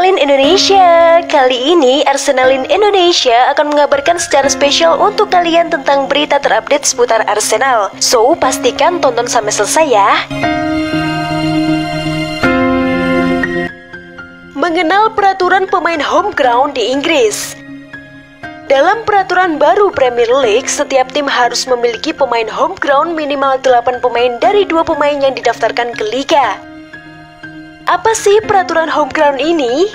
Arsenalin Indonesia. Kali ini Arsenalin Indonesia akan mengabarkan secara spesial untuk kalian tentang berita terupdate seputar Arsenal. So, pastikan tonton sampai selesai ya. Mengenal peraturan pemain home ground di Inggris. Dalam peraturan baru Premier League, setiap tim harus memiliki pemain home ground minimal 8 pemain dari 2 pemain yang didaftarkan ke liga. Apa sih peraturan home ground ini?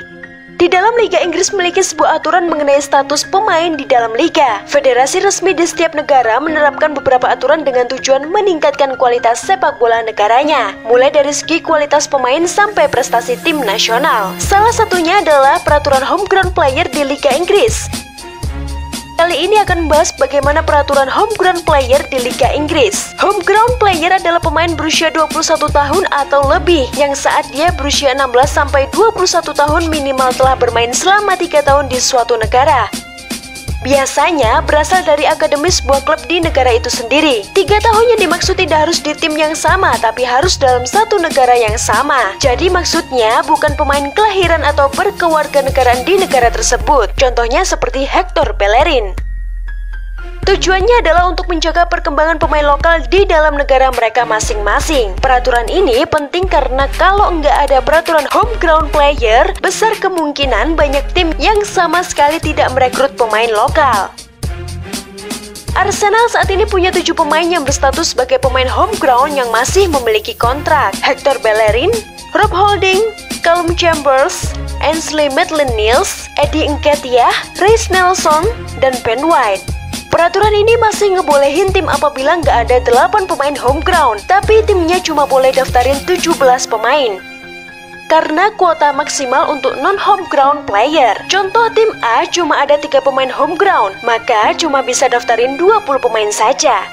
Di dalam Liga Inggris memiliki sebuah aturan mengenai status pemain di dalam liga. Federasi resmi di setiap negara menerapkan beberapa aturan dengan tujuan meningkatkan kualitas sepak bola negaranya, mulai dari segi kualitas pemain sampai prestasi tim nasional. Salah satunya adalah peraturan home ground player di Liga Inggris. Kali ini akan membahas bagaimana peraturan home ground player di Liga Inggris. Home ground player adalah pemain berusia 21 tahun atau lebih yang saat dia berusia 16 sampai 21 tahun minimal telah bermain selama 3 tahun di suatu negara. Biasanya berasal dari akademi sebuah klub di negara itu sendiri. 3 tahun yang dimaksud tidak harus di tim yang sama, tapi harus dalam satu negara yang sama. Jadi maksudnya bukan pemain kelahiran atau berkewarganegaraan di negara tersebut. Contohnya seperti Hector Bellerin. Tujuannya adalah untuk menjaga perkembangan pemain lokal di dalam negara mereka masing-masing. Peraturan ini penting karena kalau nggak ada peraturan home ground player, besar kemungkinan banyak tim yang sama sekali tidak merekrut pemain lokal. Arsenal saat ini punya 7 pemain yang berstatus sebagai pemain home ground yang masih memiliki kontrak. Hector Bellerin, Rob Holding, Callum Chambers, Ainsley Maitland-Niles, Eddie Nketiah, Reiss Nelson, dan Ben White. Peraturan ini masih ngebolehin tim apabila nggak ada 8 pemain home ground, tapi timnya cuma boleh daftarin 17 pemain. Karena kuota maksimal untuk non-home ground player. Contoh tim A cuma ada 3 pemain home ground, maka cuma bisa daftarin 20 pemain saja.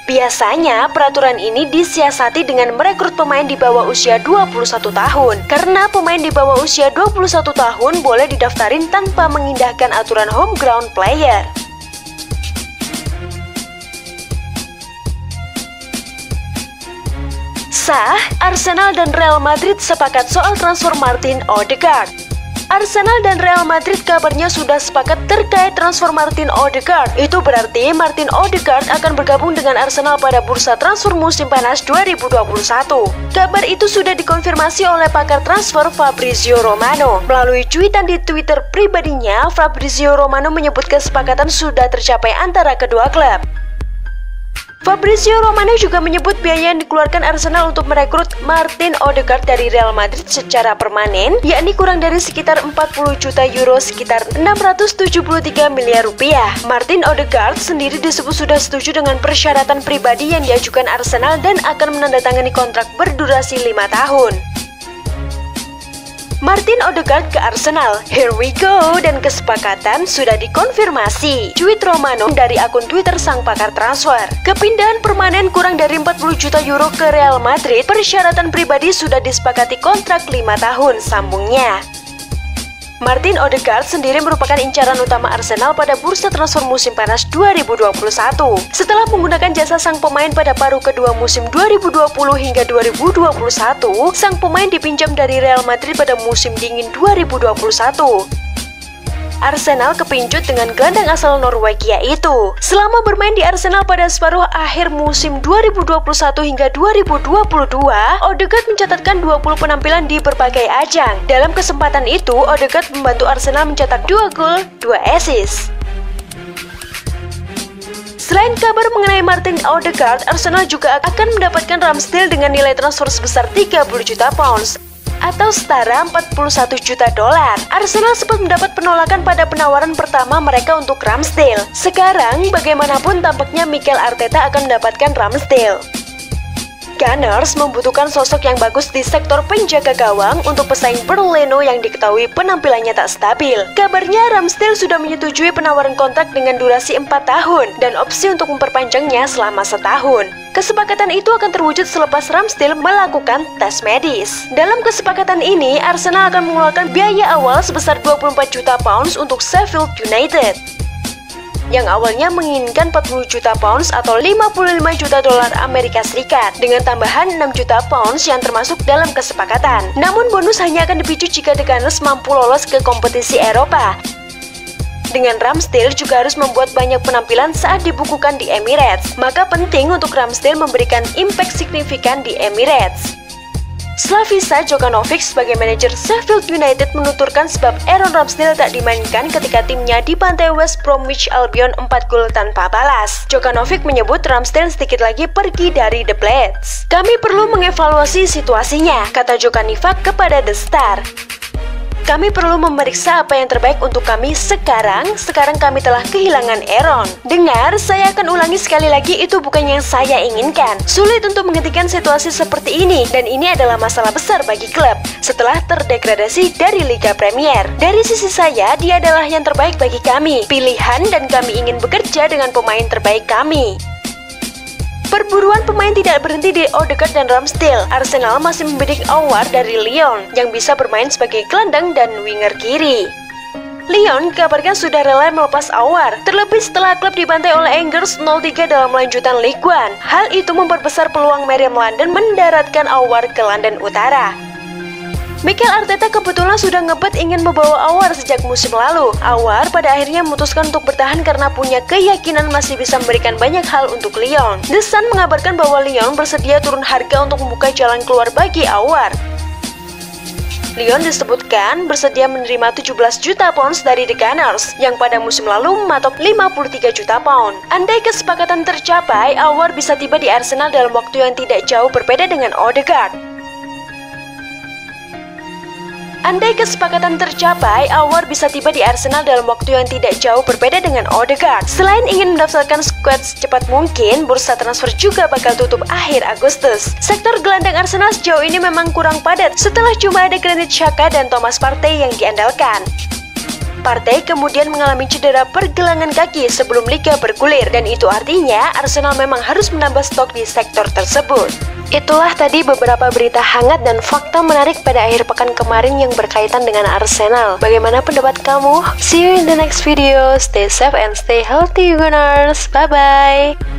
Biasanya peraturan ini disiasati dengan merekrut pemain di bawah usia 21 tahun. Karena pemain di bawah usia 21 tahun boleh didaftarin tanpa mengindahkan aturan home ground player. Sah, Arsenal dan Real Madrid sepakat soal transfer Martin Odegaard. Arsenal dan Real Madrid kabarnya sudah sepakat terkait transfer Martin Odegaard. Itu berarti Martin Odegaard akan bergabung dengan Arsenal pada bursa transfer musim panas 2021. Kabar itu sudah dikonfirmasi oleh pakar transfer Fabrizio Romano. Melalui cuitan di Twitter pribadinya, Fabrizio Romano menyebut kesepakatan sudah tercapai antara kedua klub. Fabrizio Romano juga menyebut biaya yang dikeluarkan Arsenal untuk merekrut Martin Odegaard dari Real Madrid secara permanen, yakni kurang dari sekitar 40 juta euro, sekitar 673 miliar rupiah. Martin Odegaard sendiri disebut sudah setuju dengan persyaratan pribadi yang diajukan Arsenal dan akan menandatangani kontrak berdurasi 5 tahun. Martin Odegaard ke Arsenal, here we go, dan kesepakatan sudah dikonfirmasi. Tweet Romano dari akun Twitter sang pakar transfer. Kepindahan permanen kurang dari 40 juta euro ke Real Madrid, persyaratan pribadi sudah disepakati kontrak 5 tahun, sambungnya. Martin Odegaard sendiri merupakan incaran utama Arsenal pada bursa transfer musim panas 2021. Setelah menggunakan jasa sang pemain pada paruh kedua musim 2020 hingga 2021, sang pemain dipinjam dari Real Madrid pada musim dingin 2021. Arsenal kepincut dengan gelandang asal Norwegia itu. Selama bermain di Arsenal pada separuh akhir musim 2021 hingga 2022, Odegaard mencatatkan 20 penampilan di berbagai ajang. Dalam kesempatan itu, Odegaard membantu Arsenal mencetak 2 gol, 2 assist. Selain kabar mengenai Martin Odegaard, Arsenal juga akan mendapatkan Ramsdale dengan nilai transfer sebesar 30 juta pounds atau setara 41 juta dolar. Arsenal sempat mendapat penolakan pada penawaran pertama mereka untuk Ramsdale. Sekarang, bagaimanapun tampaknya Mikel Arteta akan mendapatkan Ramsdale. Gunners membutuhkan sosok yang bagus di sektor penjaga gawang untuk pesaing Berleno yang diketahui penampilannya tak stabil. Kabarnya Ramsdale sudah menyetujui penawaran kontrak dengan durasi 4 tahun dan opsi untuk memperpanjangnya selama setahun. Kesepakatan itu akan terwujud selepas Ramsdale melakukan tes medis. Dalam kesepakatan ini, Arsenal akan mengeluarkan biaya awal sebesar 24 juta pounds untuk Sheffield United. yang awalnya menginginkan 40 juta pounds atau 55 juta dolar Amerika Serikat dengan tambahan 6 juta pounds yang termasuk dalam kesepakatan. Namun bonus hanya akan dipicu jika The Gunners mampu lolos ke kompetisi Eropa. Dengan Ramsdale juga harus membuat banyak penampilan saat dibukukan di Emirates, maka penting untuk Ramsdale memberikan impact signifikan di Emirates. Slavisa Jokanovic sebagai manajer Sheffield United menuturkan sebab Aaron Ramsdale tak dimainkan ketika timnya dibantai West Bromwich Albion 4 gol tanpa balas. Jokanovic menyebut Ramsdale sedikit lagi pergi dari The Blades. Kami perlu mengevaluasi situasinya, kata Jokanovic kepada The Star. Kami perlu memeriksa apa yang terbaik untuk kami sekarang kami telah kehilangan Aaron. Dengar, saya akan ulangi sekali lagi, itu bukan yang saya inginkan. Sulit untuk menghentikan situasi seperti ini, dan ini adalah masalah besar bagi klub setelah terdegradasi dari Liga Premier. Dari sisi saya, dia adalah yang terbaik bagi kami, pilihan, dan kami ingin bekerja dengan pemain terbaik kami. Perburuan pemain tidak berhenti di Odegaard dan Ramsdale. Arsenal masih membidik Aouar dari Lyon yang bisa bermain sebagai gelandang dan winger kiri. Lyon dikabarkan sudah rela melepas Aouar, terlebih setelah klub dibantai oleh Angers 0-3 dalam lanjutan League One. Hal itu memperbesar peluang Meriam London mendaratkan Aouar ke London Utara. Mikel Arteta kebetulan sudah ngebet ingin membawa Aouar sejak musim lalu. Aouar pada akhirnya memutuskan untuk bertahan karena punya keyakinan masih bisa memberikan banyak hal untuk Lyon. The Sun mengabarkan bahwa Lyon bersedia turun harga untuk membuka jalan keluar bagi Aouar. Lyon disebutkan bersedia menerima 17 juta pounds dari The Gunners yang pada musim lalu mematok 53 juta pound. Andai kesepakatan tercapai, Aouar bisa tiba di Arsenal dalam waktu yang tidak jauh berbeda dengan Odegaard. Andai kesepakatan tercapai, Aouar bisa tiba di Arsenal dalam waktu yang tidak jauh berbeda dengan Odegaard. Selain ingin mendaftarkan skuad secepat mungkin, bursa transfer juga bakal tutup akhir Agustus. Sektor gelandang Arsenal sejauh ini memang kurang padat setelah cuma ada Granit Xhaka dan Thomas Partey yang diandalkan. Partey kemudian mengalami cedera pergelangan kaki sebelum liga bergulir, dan itu artinya Arsenal memang harus menambah stok di sektor tersebut. Itulah tadi beberapa berita hangat dan fakta menarik pada akhir pekan kemarin yang berkaitan dengan Arsenal. Bagaimana pendapat kamu? See you in the next video. Stay safe and stay healthy, Gunners. Bye-bye.